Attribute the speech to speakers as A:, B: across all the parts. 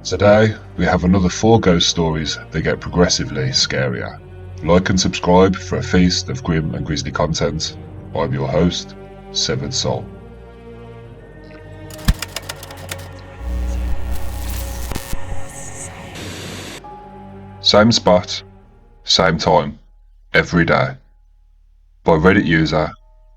A: Today, we have another 4 ghost stories that get progressively scarier. Like and subscribe for a feast of grim and grisly content. I'm your host, Severed Soul. Same spot, same time, every day. By Reddit user,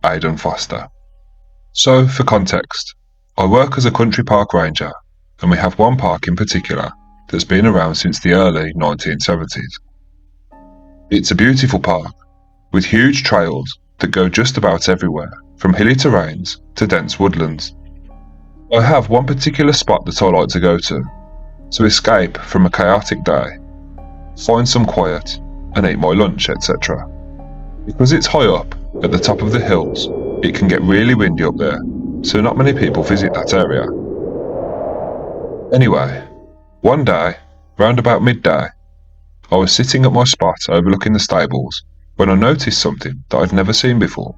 A: AidenFoster. So, for context, I work as a country park ranger, and we have one park in particular that's been around since the early 1970s. It's a beautiful park, with huge trails that go just about everywhere, from hilly terrains to dense woodlands. I have one particular spot that I like to go to escape from a chaotic day, find some quiet, and eat my lunch, etc. Because it's high up, at the top of the hills, it can get really windy up there, so not many people visit that area. Anyway, one day, round about midday, I was sitting at my spot overlooking the stables when I noticed something that I'd never seen before.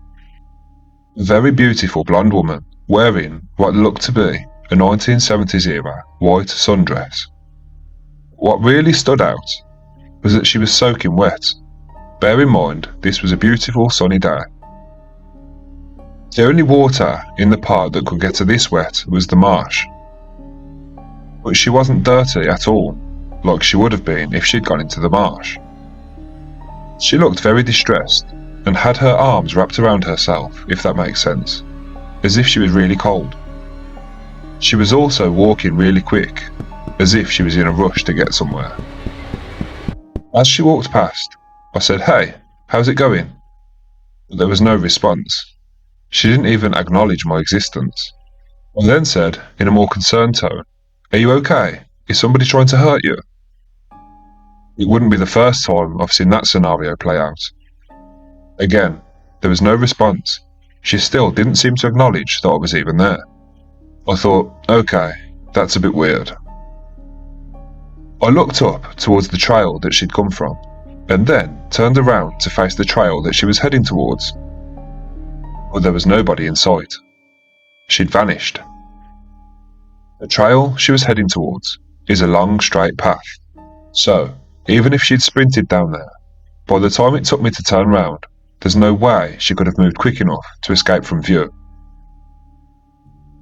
A: A very beautiful blonde woman wearing what looked to be a 1970s era white sundress. What really stood out was that she was soaking wet. Bear in mind, this was a beautiful sunny day. The only water in the park that could get her this wet was the marsh. But she wasn't dirty at all, like she would have been if she'd gone into the marsh. She looked very distressed and had her arms wrapped around herself, if that makes sense, as if she was really cold. She was also walking really quick, as if she was in a rush to get somewhere. As she walked past, I said, "Hey, how's it going?" But there was no response. She didn't even acknowledge my existence. I then said, in a more concerned tone, "Are you okay? Is somebody trying to hurt you?" It wouldn't be the first time I've seen that scenario play out. Again, there was no response. She still didn't seem to acknowledge that I was even there. I thought, okay, that's a bit weird. I looked up towards the trail that she'd come from, and then turned around to face the trail that she was heading towards. But there was nobody in sight. She'd vanished. The trail she was heading towards is a long, straight path, so even if she'd sprinted down there, by the time it took me to turn round, there's no way she could have moved quick enough to escape from view.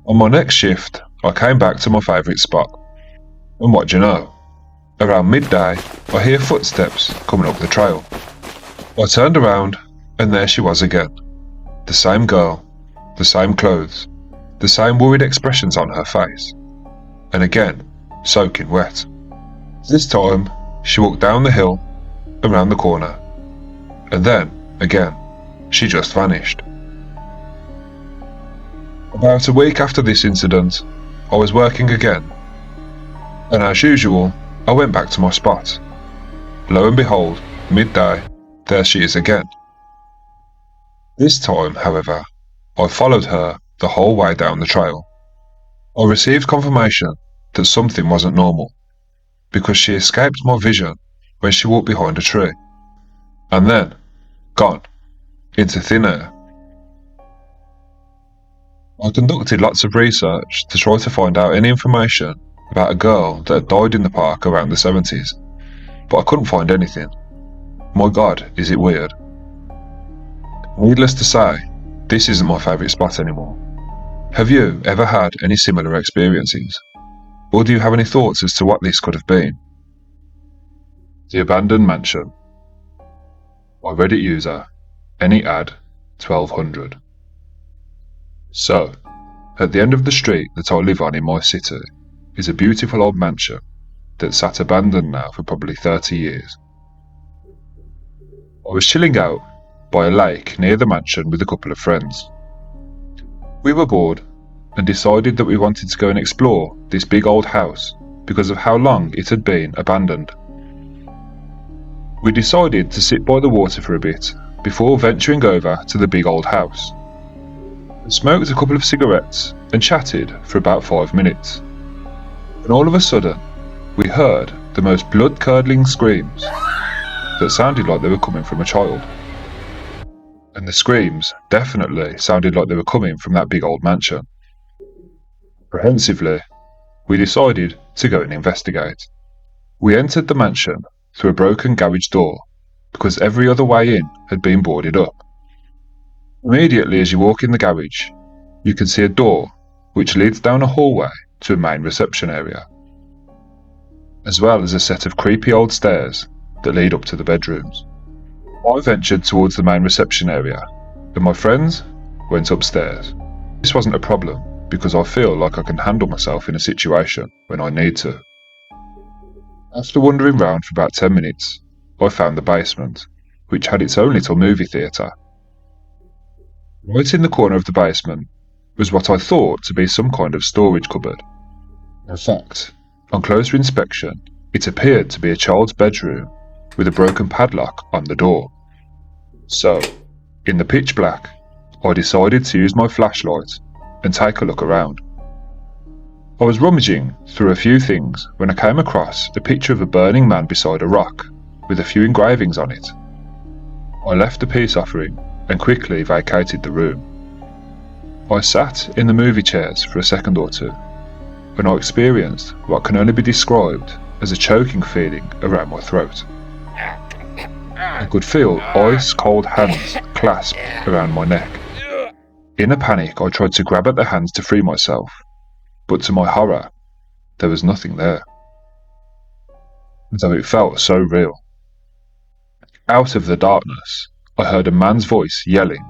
A: On my next shift, I came back to my favourite spot, and what do you know? Around midday, I hear footsteps coming up the trail. I turned around, and there she was again. The same girl, the same clothes, the same worried expressions on her face, and again, soaking wet. This time, she walked down the hill, around the corner, and then, again, she just vanished. About a week after this incident, I was working again, and as usual, I went back to my spot. Lo and behold, midday, there she is again. This time, however, I followed her the whole way down the trail. I received confirmation that something wasn't normal, because she escaped my vision when she walked behind a tree, and then, gone, into thin air. I conducted lots of research to try to find out any information about a girl that had died in the park around the 70s, but I couldn't find anything. My God, is it weird. Needless to say, this isn't my favourite spot anymore. Have you ever had any similar experiences? Or do you have any thoughts as to what this could have been? The Abandoned Mansion. By Reddit user, AnyAd1200. So, at the end of the street that I live on in my city is a beautiful old mansion that's sat abandoned now for probably 30 years. I was chilling out by a lake near the mansion with a couple of friends. We were bored and decided that we wanted to go and explore this big old house because of how long it had been abandoned. We decided to sit by the water for a bit before venturing over to the big old house. We smoked a couple of cigarettes and chatted for about 5 minutes. And all of a sudden, we heard the most blood-curdling screams that sounded like they were coming from a child. And the screams definitely sounded like they were coming from that big old mansion. Apprehensively, we decided to go and investigate. We entered the mansion through a broken garage door because every other way in had been boarded up. Immediately as you walk in the garage, you can see a door which leads down a hallway to a main reception area, as well as a set of creepy old stairs that lead up to the bedrooms. I ventured towards the main reception area, and my friends went upstairs. This wasn't a problem because I feel like I can handle myself in a situation when I need to. After wandering round for about 10 minutes, I found the basement, which had its own little movie theatre. Right in the corner of the basement was what I thought to be some kind of storage cupboard. In fact, on closer inspection, it appeared to be a child's bedroom with a broken padlock on the door. So, in the pitch black, I decided to use my flashlight and take a look around. I was rummaging through a few things when I came across a picture of a burning man beside a rock with a few engravings on it. I left the peace offering and quickly vacated the room. I sat in the movie chairs for a second or two when I experienced what can only be described as a choking feeling around my throat. I could feel ice-cold hands clasped around my neck. In a panic, I tried to grab at the hands to free myself, but to my horror, there was nothing there. Though it felt so real. Out of the darkness, I heard a man's voice yelling,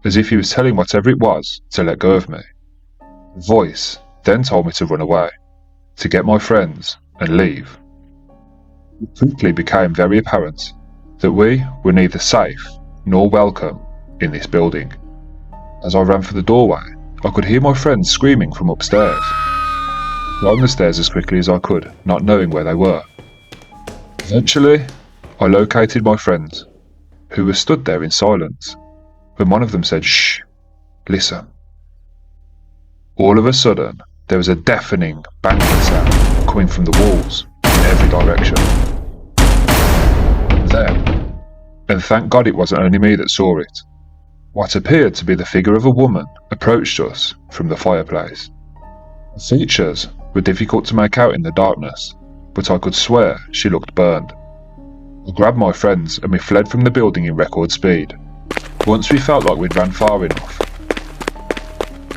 A: as if he was telling whatever it was to let go of me. The voice then told me to run away, to get my friends and leave. It quickly became very apparent that we were neither safe nor welcome in this building. As I ran for the doorway, I could hear my friends screaming from upstairs. I climbed the stairs as quickly as I could, not knowing where they were. Eventually, I located my friends, who were stood there in silence, when one of them said, "Shh, listen." All of a sudden, there was a deafening banging sound coming from the walls in every direction. Then, and thank God it wasn't only me that saw it, what appeared to be the figure of a woman approached us from the fireplace. Her features were difficult to make out in the darkness, but I could swear she looked burned. I grabbed my friends and we fled from the building in record speed. Once we felt like we'd ran far enough,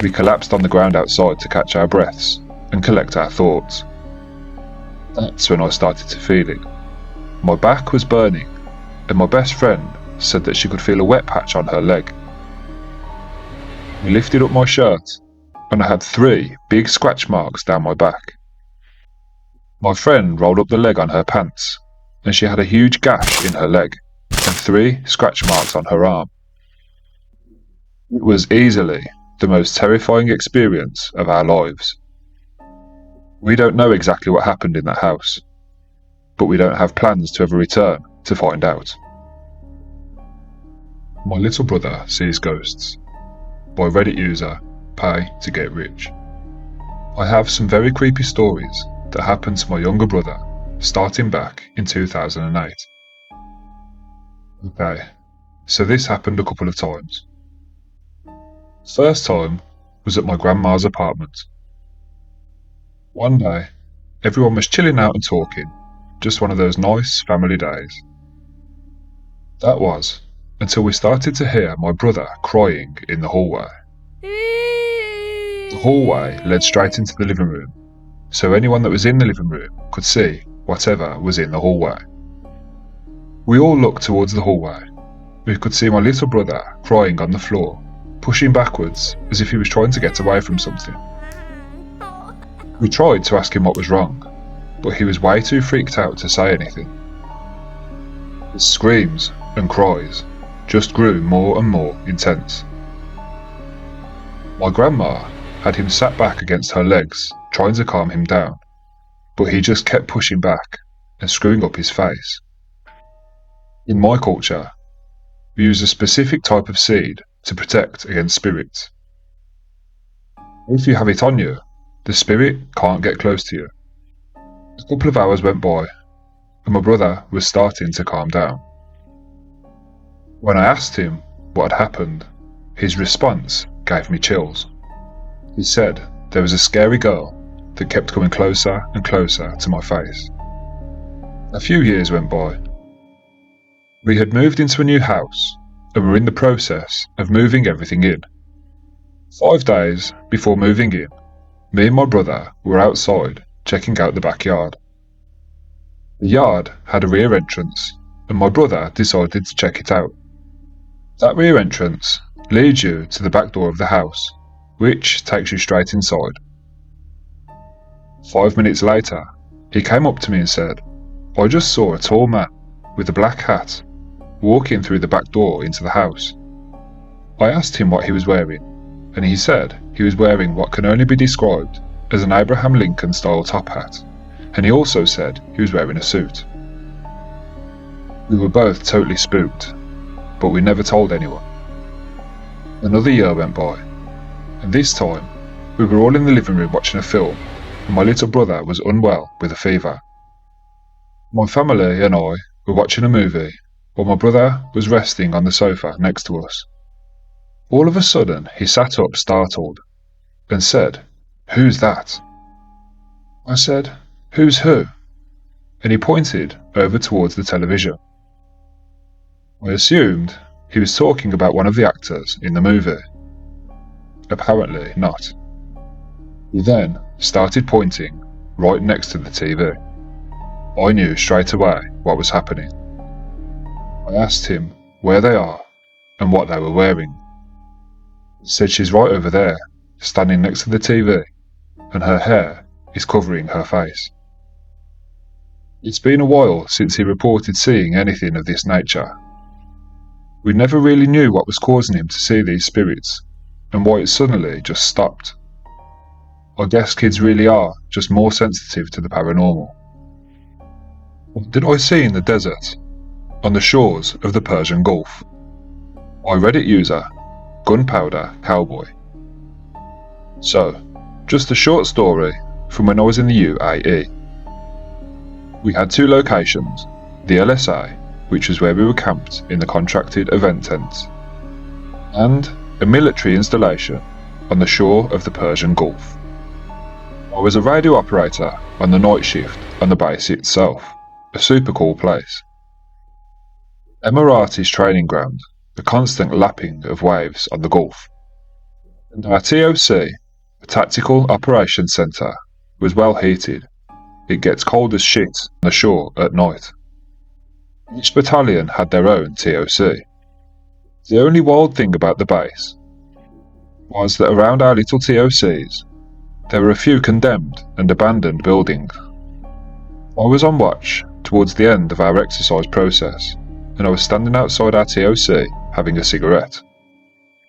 A: we collapsed on the ground outside to catch our breaths and collect our thoughts. That's when I started to feel it. My back was burning, and my best friend said that she could feel a wet patch on her leg. We lifted up my shirt, and I had 3 big scratch marks down my back. My friend rolled up the leg on her pants, and she had a huge gash in her leg, and 3 scratch marks on her arm. It was easily the most terrifying experience of our lives. We don't know exactly what happened in that house, but we don't have plans to ever return to find out. My Little Brother Sees Ghosts, by Reddit user Pay to Get Rich. I have some very creepy stories that happened to my younger brother starting back in 2008. Okay, so this happened a couple of times. First time was at my grandma's apartment. One day, everyone was chilling out and talking, just one of those nice family days. That was until we started to hear my brother crying in the hallway. The hallway led straight into the living room, so anyone that was in the living room could see whatever was in the hallway. We all looked towards the hallway. We could see my little brother crying on the floor, pushing backwards as if he was trying to get away from something. We tried to ask him what was wrong, but he was way too freaked out to say anything. His screams and cries just grew more and more intense. My grandma had him sat back against her legs, trying to calm him down, but he just kept pushing back and screwing up his face. In my culture, we use a specific type of seed to protect against spirits. If you have it on you, the spirit can't get close to you. A couple of hours went by, and my brother was starting to calm down. When I asked him what had happened, his response gave me chills. He said there was a scary girl that kept coming closer and closer to my face. A few years went by. We had moved into a new house and were in the process of moving everything in. 5 days before moving in, me and my brother were outside checking out the backyard. The yard had a rear entrance, and my brother decided to check it out. That rear entrance leads you to the back door of the house, which takes you straight inside. 5 minutes later, he came up to me and said, "I just saw a tall man with a black hat walking through the back door into the house." I asked him what he was wearing, and he said he was wearing what can only be described as an Abraham Lincoln style top hat, and he also said he was wearing a suit. We were both totally spooked, but we never told anyone. Another year went by, and this time we were all in the living room watching a film, and my little brother was unwell with a fever. My family and I were watching a movie while my brother was resting on the sofa next to us. All of a sudden he sat up startled and said, "Who's that?" I said, "Who's who?" And he pointed over towards the television. I assumed he was talking about one of the actors in the movie. Apparently not. He then started pointing right next to the TV. I knew straight away what was happening. I asked him where they are and what they were wearing. He said she's right over there, standing next to the TV, and her hair is covering her face. It's been a while since he reported seeing anything of this nature. We never really knew what was causing him to see these spirits, and why it suddenly just stopped. I guess kids really are just more sensitive to the paranormal. What did I see in the desert, on the shores of the Persian Gulf? I Reddit user, Gunpowder Cowboy. So, just a short story from when I was in the UAE. We had 2 locations, the LSA, which was where we were camped in the contracted event tents, and a military installation on the shore of the Persian Gulf. I was a radio operator on the night shift on the base itself, a super cool place. Emirati's training ground, the constant lapping of waves on the Gulf. And our TOC, the Tactical Operations Centre, was well heated. It gets cold as shit on the shore at night. Each battalion had their own TOC. The only wild thing about the base was that around our little TOCs, there were a few condemned and abandoned buildings. I was on watch towards the end of our exercise process, and I was standing outside our TOC having a cigarette.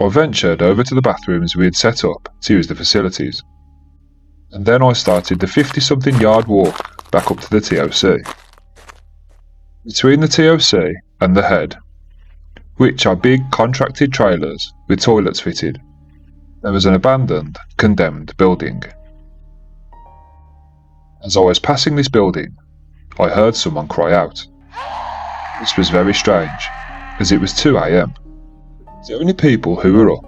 A: I ventured over to the bathrooms we had set up to use the facilities, and then I started the 50-something yard walk back up to the TOC. Between the TOC and the head, which are big contracted trailers with toilets fitted, there was an abandoned, condemned building. As I was passing this building, I heard someone cry out. This was very strange, as it was 2 AM. The only people who were up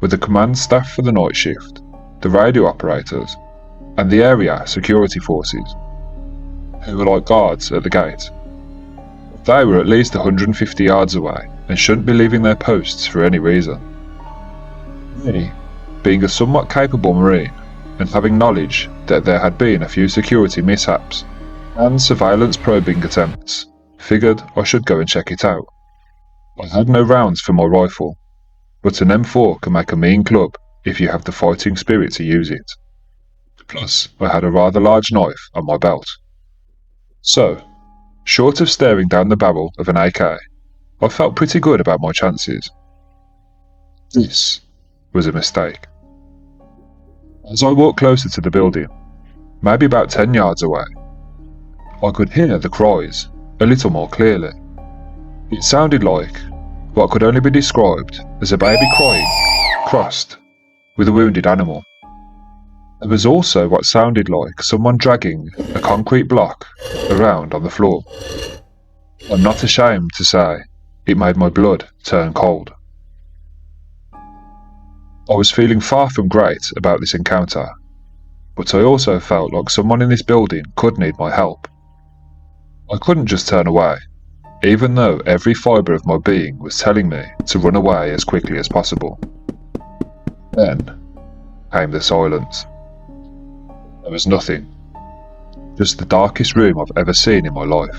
A: were the command staff for the night shift, the radio operators, and the area security forces, who were like guards at the gate. They were at least 150 yards away and shouldn't be leaving their posts for any reason. Me, being a somewhat capable Marine and having knowledge that there had been a few security mishaps and surveillance probing attempts, figured I should go and check it out. I had no rounds for my rifle, but an M4 can make a mean club if you have the fighting spirit to use it. Plus, I had a rather large knife on my belt. So, short of staring down the barrel of an AK, I felt pretty good about my chances. This was a mistake. As I walked closer to the building, maybe about 10 yards away, I could hear the cries a little more clearly. It sounded like what could only be described as a baby crying crossed with a wounded animal. There was also what sounded like someone dragging a concrete block around on the floor. I'm not ashamed to say it made my blood turn cold. I was feeling far from great about this encounter, but I also felt like someone in this building could need my help. I couldn't just turn away, even though every fibre of my being was telling me to run away as quickly as possible. Then came the silence. There was nothing, just the darkest room I've ever seen in my life.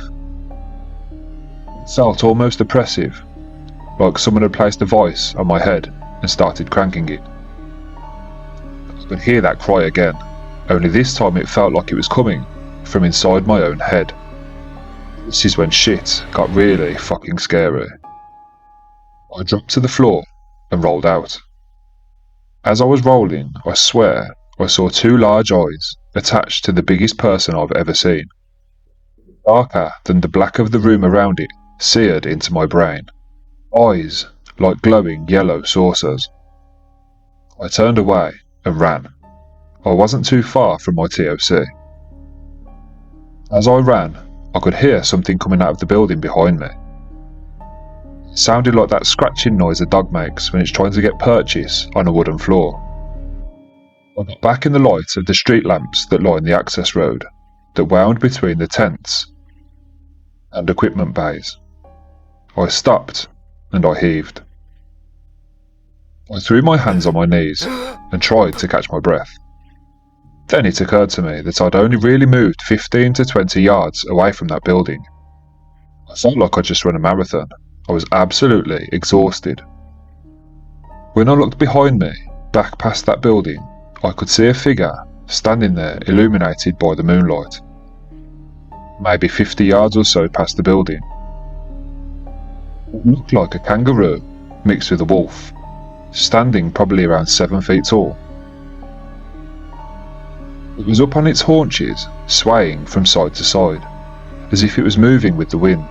A: It felt almost oppressive, like someone had placed a voice on my head and started cranking it. I could hear that cry again, only this time it felt like it was coming from inside my own head. This is when shit got really fucking scary. I dropped to the floor and rolled out. As I was rolling, I swear I saw two large eyes attached to the biggest person I've ever seen. Darker than the black of the room around it, seared into my brain. Eyes like glowing yellow saucers. I turned away and ran. I wasn't too far from my TOC. As I ran, I could hear something coming out of the building behind me. It sounded like that scratching noise a dog makes when it's trying to get purchase on a wooden floor. I got back in the light of the street lamps that line the access road, that wound between the tents and equipment bays. I stopped and I heaved. I threw my hands on my knees and tried to catch my breath. Then it occurred to me that I'd only really moved 15 to 20 yards away from that building. I felt like I'd just run a marathon. I was absolutely exhausted. When I looked behind me, back past that building, I could see a figure standing there illuminated by the moonlight. Maybe 50 yards or so past the building. It looked like a kangaroo mixed with a wolf, standing probably around 7 feet tall. It was up on its haunches, swaying from side to side, as if it was moving with the wind.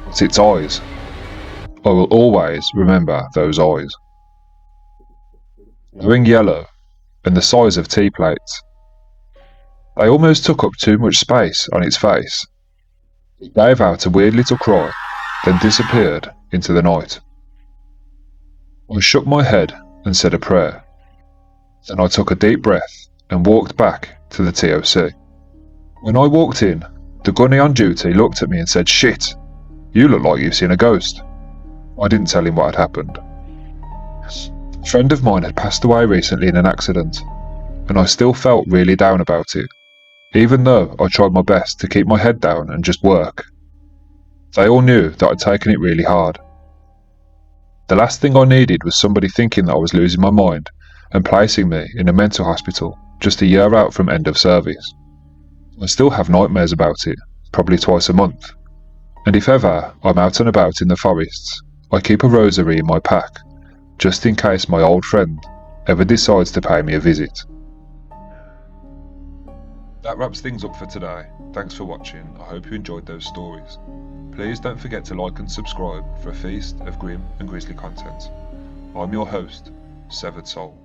A: But its eyes, I will always remember those eyes. Glowing yellow and the size of tea plates. They almost took up too much space on its face. It gave out a weird little cry, then disappeared into the night. I shook my head and said a prayer. Then I took a deep breath and walked back to the TOC. When I walked in, the gunny on duty looked at me and said, "Shit, you look like you've seen a ghost." I didn't tell him what had happened. A friend of mine had passed away recently in an accident, and I still felt really down about it, even though I tried my best to keep my head down and just work. They all knew that I'd taken it really hard. The last thing I needed was somebody thinking that I was losing my mind and placing me in a mental hospital just a year out from end of service. I still have nightmares about it, probably twice a month, and if ever I'm out and about in the forests, I keep a rosary in my pack, just in case my old friend ever decides to pay me a visit. That wraps things up for today. Thanks for watching. I hope you enjoyed those stories. Please don't forget to like and subscribe for a feast of grim and grisly content. I'm your host, Severed Soul.